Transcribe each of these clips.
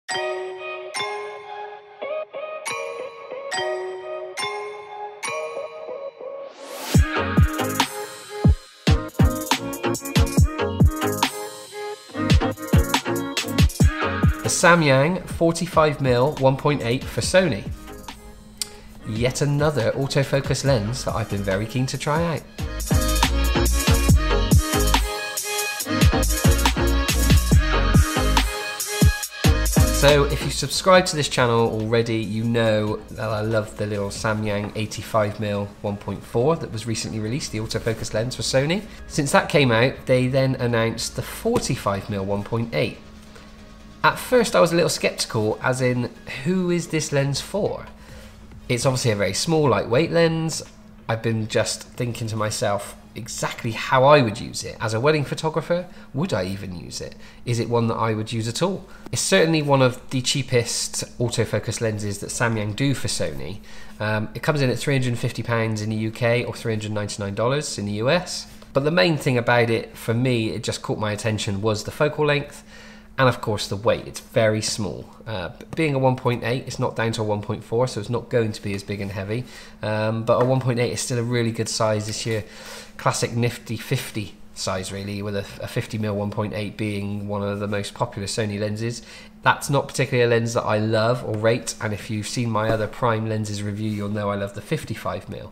The Samyang 45mm 1.8 for Sony. Yet another autofocus lens that I've been very keen to try out. So if you subscribe to this channel already, you know that I love the little Samyang 85mm 1.4 that was recently released, the autofocus lens for Sony. Since that came out, they then announced the 45mm 1.8. At first I was a little skeptical, as in, who is this lens for? It's obviously a very small, lightweight lens. I've been just thinking to myself exactly how I would use it. As a wedding photographer, would I even use it? Is it one that I would use at all? It's certainly one of the cheapest autofocus lenses that Samyang do for Sony. It comes in at £350 in the UK or $399 in the US. But the main thing about it, for me, it just caught my attention, was the focal length. And of course the weight. It's very small. Being a 1.8, it's not down to a 1.4, so it's not going to be as big and heavy. But a 1.8 is still a really good size this year. Classic nifty 50 size really, with a 50mm 1.8 being one of the most popular Sony lenses. That's not particularly a lens that I love or rate, and if you've seen my other prime lenses review, you'll know I love the 55mm.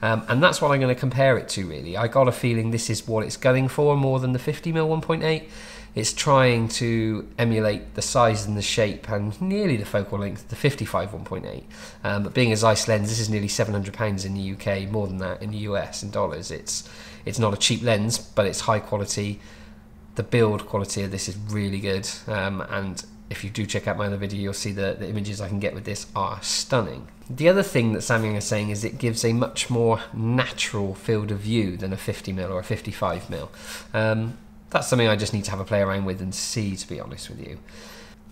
And that's what I'm going to compare it to really. I got a feeling this is what it's gunning for more than the 50mm 1.8. It's trying to emulate the size and the shape and nearly the focal length of the 55 1.8. But being a Zeiss lens, this is nearly £700 in the UK, more than that in the US in dollars. It's not a cheap lens, but it's high quality. The build quality of this is really good. And if you do check out my other video, you'll see the images I can get with this are stunning. The other thing that Samyang is saying is it gives a much more natural field of view than a 50mm or a 55mm. That's something I just need to have a play around with and see, to be honest with you.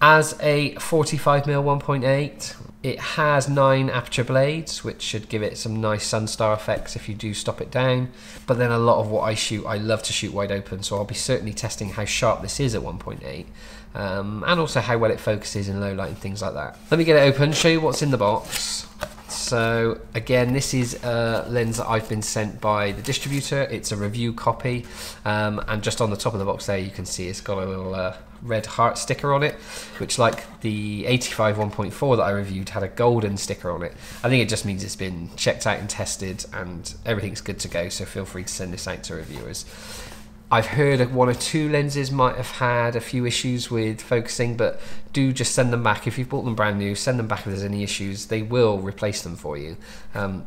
As a 45mm 1.8, it has 9 aperture blades, which should give it some nice sunstar effects if you do stop it down. But then a lot of what I shoot, I love to shoot wide open, so I'll be certainly testing how sharp this is at 1.8, and also how well it focuses in low light and things like that. Let me get it open, show you what's in the box. So again, this is a lens that I've been sent by the distributor. It's a review copy, and just on the top of the box there you can see it's got a little red heart sticker on it, which, like the 85 1.4 that I reviewed, had a golden sticker on it. I think it just means it's been checked out and tested and everything's good to go, so feel free to send this out to reviewers. I've heard that 1 or 2 lenses might have had a few issues with focusing, but do just send them back. If you've bought them brand new, send them back if there's any issues. They will replace them for you.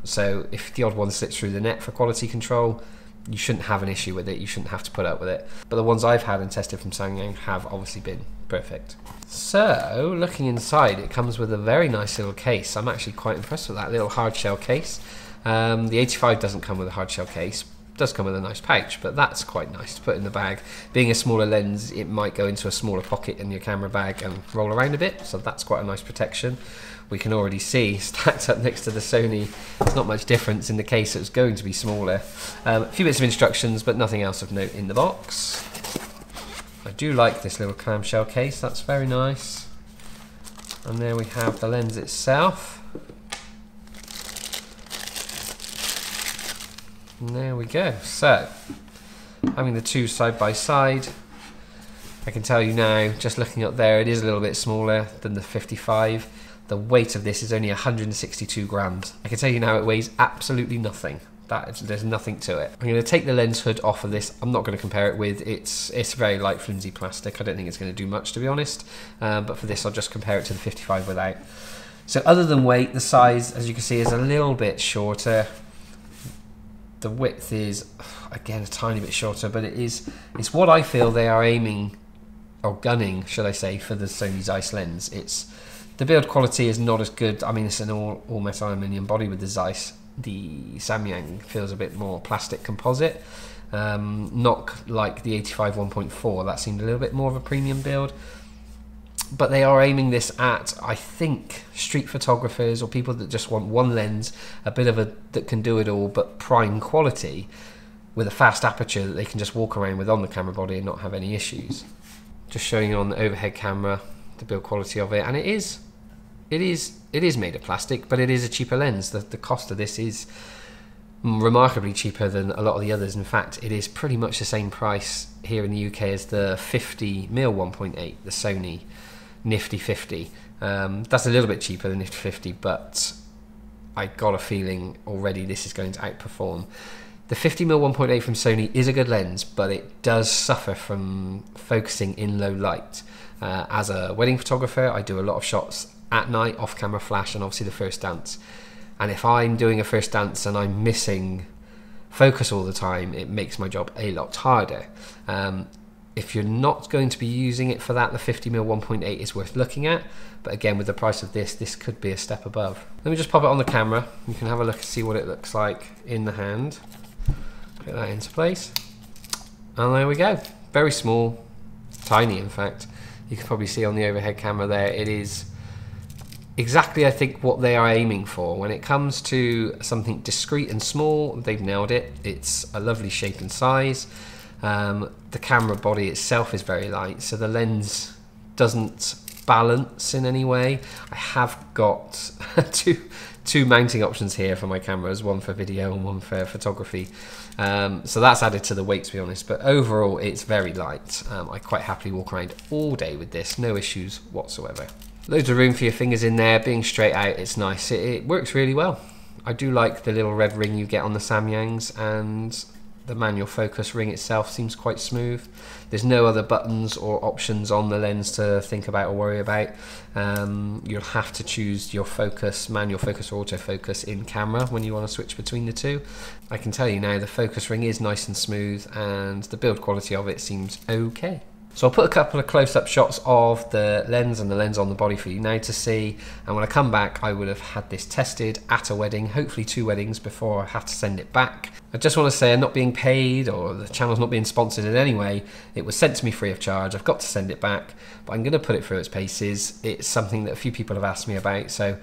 So if the odd one slips through the net for quality control, you shouldn't have an issue with it. You shouldn't have to put up with it. But the ones I've had and tested from Samyang have obviously been perfect. So looking inside, it comes with a very nice little case. I'm actually quite impressed with that little hard shell case. The 85 doesn't come with a hard shell case. Does come with a nice pouch, but that's quite nice to put in the bag. Being a smaller lens, it might go into a smaller pocket in your camera bag and roll around a bit, so that's quite a nice protection. We can already see, stacked up next to the Sony, there's not much difference in the case. It's going to be smaller. A few bits of instructions, but nothing else of note in the box. I do like this little clamshell case, that's very nice. And there we have the lens itself. And there we go. So, having the two side by side, I can tell you now, just looking up there, it is a little bit smaller than the 55. The weight of this is only 162 grams. I can tell you now it weighs absolutely nothing. There's nothing to it. I'm going to take the lens hood off of this. I'm not going to compare it with, it's very light flimsy plastic. I don't think it's going to do much, to be honest. But for this I'll just compare it to the 55 without. So other than weight, the size, as you can see, is a little bit shorter. The width is, again, a tiny bit shorter, but it's what I feel they are aiming, or gunning, should I say, for the Sony Zeiss lens. The build quality is not as good. I mean, it's an all metal aluminium body with the Zeiss. The Samyang feels a bit more plastic composite, not like the 85 1.4. That seemed a little bit more of a premium build. But they are aiming this at, I think, street photographers or people that just want one lens, a bit of that can do it all, but prime quality, with a fast aperture that they can just walk around with on the camera body and not have any issues. Just showing you on the overhead camera, the build quality of it, and it is made of plastic, but it is a cheaper lens. The cost of this is remarkably cheaper than a lot of the others. In fact, it is pretty much the same price here in the UK as the 50mm 1.8, the Sony Nifty 50. That's a little bit cheaper than Nifty 50, but I got a feeling already this is going to outperform. The 50mm 1.8 from Sony is a good lens, but it does suffer from focusing in low light. As a wedding photographer, I do a lot of shots at night, off camera flash, and obviously the first dance. And if I'm doing a first dance and I'm missing focus all the time, it makes my job a lot harder. If you're not going to be using it for that, the 50mm 1.8 is worth looking at. But again, with the price of this, this could be a step above. Let me just pop it on the camera. You can have a look and see what it looks like in the hand. Put that into place. And there we go. Very small, tiny in fact. You can probably see on the overhead camera there, it is exactly, I think, what they are aiming for. When it comes to something discreet and small, they've nailed it. It's a lovely shape and size. The camera body itself is very light, so the lens doesn't balance in any way. I have got two mounting options here for my cameras, one for video and one for photography. So that's added to the weight, to be honest, but overall it's very light. I quite happily walk around all day with this, no issues whatsoever. Loads of room for your fingers in there, being straight out, it's nice. It works really well. I do like the little red ring you get on the Samyangs, and the manual focus ring itself seems quite smooth. There's no other buttons or options on the lens to think about or worry about. You'll have to choose your focus, manual focus or autofocus in camera when you want to switch between the two. I can tell you now the focus ring is nice and smooth, and the build quality of it seems okay. So I'll put a couple of close-up shots of the lens and the lens on the body for you now to see, and when I come back I would have had this tested at a wedding, hopefully 2 weddings, before I have to send it back. I just want to say I'm not being paid, or the channel's not being sponsored in any way. It was sent to me free of charge. I've got to send it back, but I'm going to put it through its paces. It's something that a few people have asked me about, so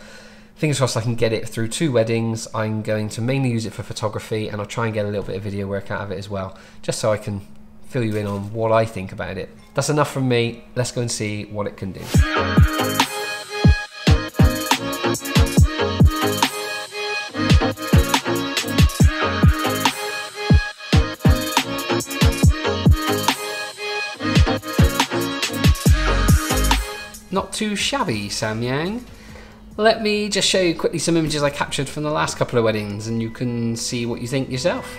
fingers crossed I can get it through 2 weddings. I'm going to mainly use it for photography, and I'll try and get a little bit of video work out of it as well, just so I can fill you in on what I think about it. That's enough from me. Let's go and see what it can do. Not too shabby, Samyang. Let me just show you quickly some images I captured from the last couple of weddings, and you can see what you think yourself.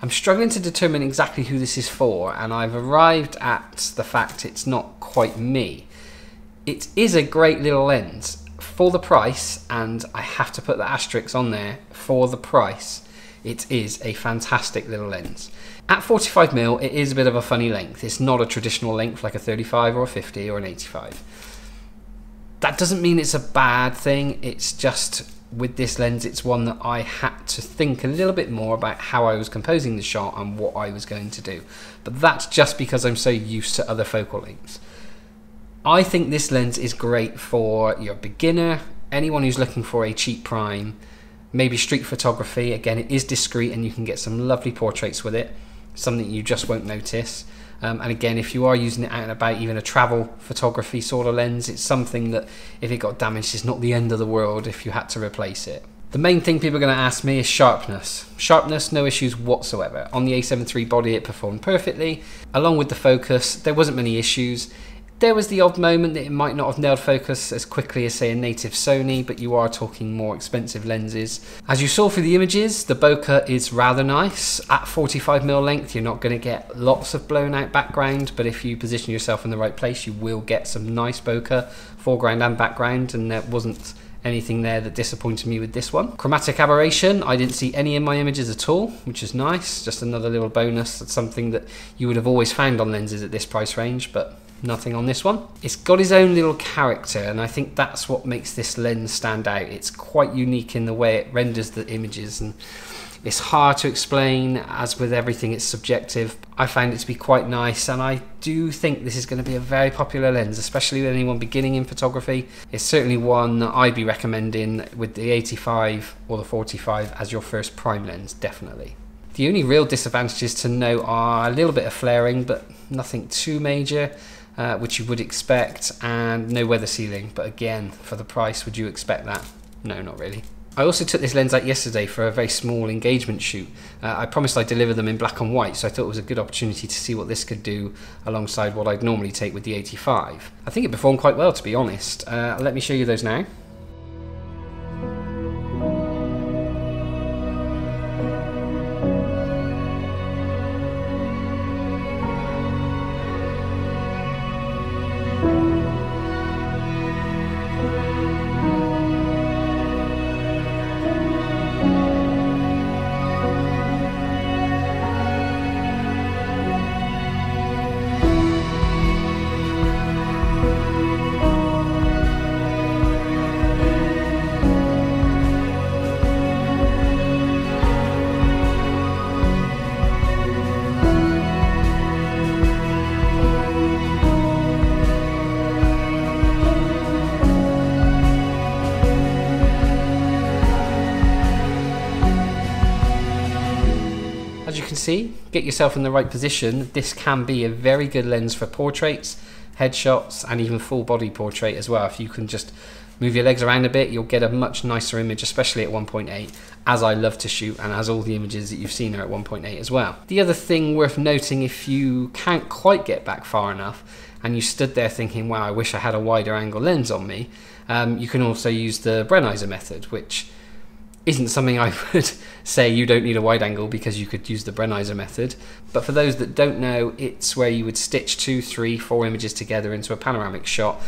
I'm struggling to determine exactly who this is for, and I've arrived at the fact it's not quite me. It is a great little lens for the price, and I have to put the asterisk on there, for the price. It is a fantastic little lens. At 45mm, it is a bit of a funny length. It's not a traditional length like a 35 or a 50 or an 85. That doesn't mean it's a bad thing, it's just with this lens, it's one that I had to think a little bit more about how I was composing the shot and what I was going to do. But that's just because I'm so used to other focal lengths. I think this lens is great for your beginner, anyone who's looking for a cheap prime, maybe street photography. Again, it is discreet and you can get some lovely portraits with it, something you just won't notice. And again, if you are using it out and about, even a travel photography sort of lens, it's something that if it got damaged, it's not the end of the world if you had to replace it. The main thing people are going to ask me is sharpness. Sharpness, no issues whatsoever. On the A7 III body, it performed perfectly. Along with the focus, there wasn't many issues. There was the odd moment that it might not have nailed focus as quickly as, say, a native Sony, but you are talking more expensive lenses. As you saw through the images, the bokeh is rather nice. At 45mm length, you're not going to get lots of blown out background, but if you position yourself in the right place, you will get some nice bokeh, foreground and background, and there wasn't anything there that disappointed me with this one. Chromatic aberration, I didn't see any in my images at all, which is nice. Just another little bonus. That's something that you would have always found on lenses at this price range, but nothing on this one. It's got its own little character, and I think that's what makes this lens stand out. It's quite unique in the way it renders the images, and it's hard to explain. As with everything, it's subjective. I found it to be quite nice, and I do think this is going to be a very popular lens, especially with anyone beginning in photography. It's certainly one that I'd be recommending with the 85 or the 45 as your first prime lens, definitely. The only real disadvantages to note are a little bit of flaring, but nothing too major. Which you would expect, and no weather sealing, but again, for the price, would you expect that? No, not really. I also took this lens out yesterday for a very small engagement shoot. I promised I'd deliver them in black and white, so I thought it was a good opportunity to see what this could do alongside what I'd normally take with the 85. I think it performed quite well, to be honest. Let me show you those now. As you can see, get yourself in the right position. This can be a very good lens for portraits, headshots, and even full body portrait as well. If you can just move your legs around a bit, you'll get a much nicer image, especially at 1.8, as I love to shoot, and as all the images that you've seen are at 1.8 as well. The other thing worth noting, if you can't quite get back far enough and you stood there thinking, wow, I wish I had a wider angle lens on me, you can also use the Brennheiser method, which isn't something I would say you don't need a wide angle, because you could use the Brennheiser method. But for those that don't know, it's where you would stitch 2, 3, 4 images together into a panoramic shot.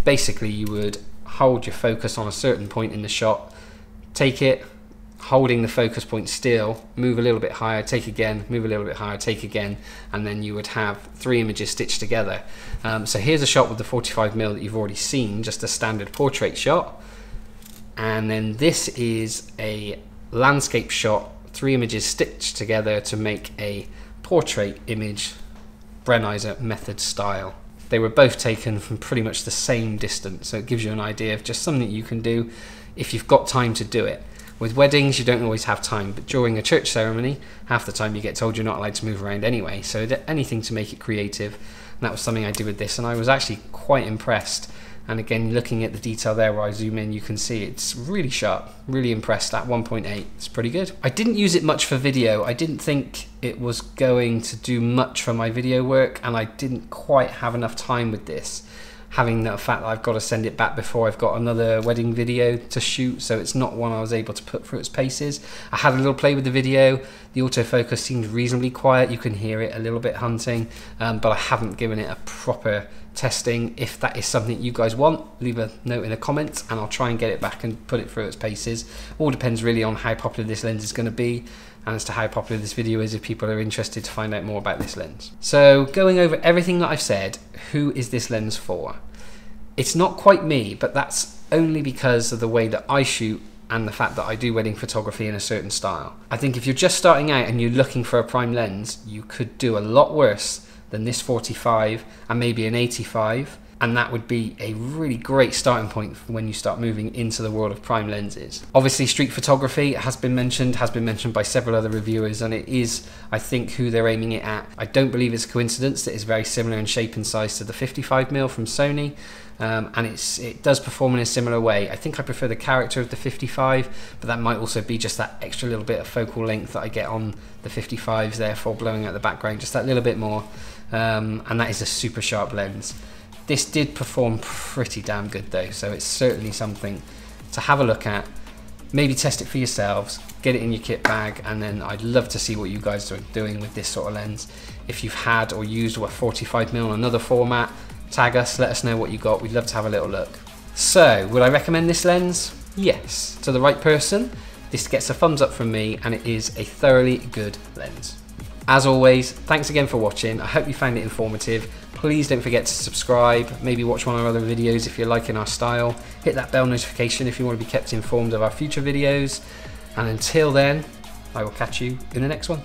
Basically, you would hold your focus on a certain point in the shot, take it, holding the focus point still, move a little bit higher, take again, move a little bit higher, take again, and then you would have 3 images stitched together. So here's a shot with the 45mm that you've already seen, just a standard portrait shot. And then this is a landscape shot, 3 images stitched together to make a portrait image, Brennheiser method style. They were both taken from pretty much the same distance, so it gives you an idea of just something you can do if you've got time to do it. With weddings, you don't always have time, but during a church ceremony, half the time you get told you're not allowed to move around anyway, so anything to make it creative. And that was something I did with this, and I was actually quite impressed. And again, looking at the detail there where I zoom in, you can see it's really sharp, really impressed at 1.8, it's pretty good. I didn't use it much for video. I didn't think it was going to do much for my video work, and I didn't quite have enough time with this. having the fact that I've got to send it back before I've got another wedding video to shoot, so it's not one I was able to put through its paces. I had a little play with the video. The autofocus seemed reasonably quiet. You can hear it a little bit hunting, but I haven't given it a proper testing. If that is something you guys want, leave a note in the comments and I'll try and get it back and put it through its paces. All depends really on how popular this lens is going to be and as to how popular this video is if people are interested to find out more about this lens. So going over everything that I've said, who is this lens for? It's not quite me, but that's only because of the way that I shoot and the fact that I do wedding photography in a certain style. I think if you're just starting out and you're looking for a prime lens, you could do a lot worse than this 45 and maybe an 85, and that would be a really great starting point for when you start moving into the world of prime lenses. Obviously street photography has been mentioned by several other reviewers, and it is, I think, who they're aiming it at. I don't believe it's a coincidence that it's very similar in shape and size to the 55mm from Sony, and it does perform in a similar way. I think I prefer the character of the 55, but that might also be just that extra little bit of focal length that I get on the 55s, therefore blowing out the background just that little bit more, and that is a super sharp lens. This did perform pretty damn good though, so it's certainly something to have a look at. Maybe test it for yourselves, get it in your kit bag, and then I'd love to see what you guys are doing with this sort of lens. If you've had or used a 45mm on another format, tag us, let us know what you got. We'd love to have a little look. So, would I recommend this lens? Yes. To the right person, this gets a thumbs up from me, and it is a thoroughly good lens. As always, thanks again for watching. I hope you found it informative. Please don't forget to subscribe, maybe watch one of our other videos if you're liking our style. Hit that bell notification if you want to be kept informed of our future videos. And until then, I will catch you in the next one.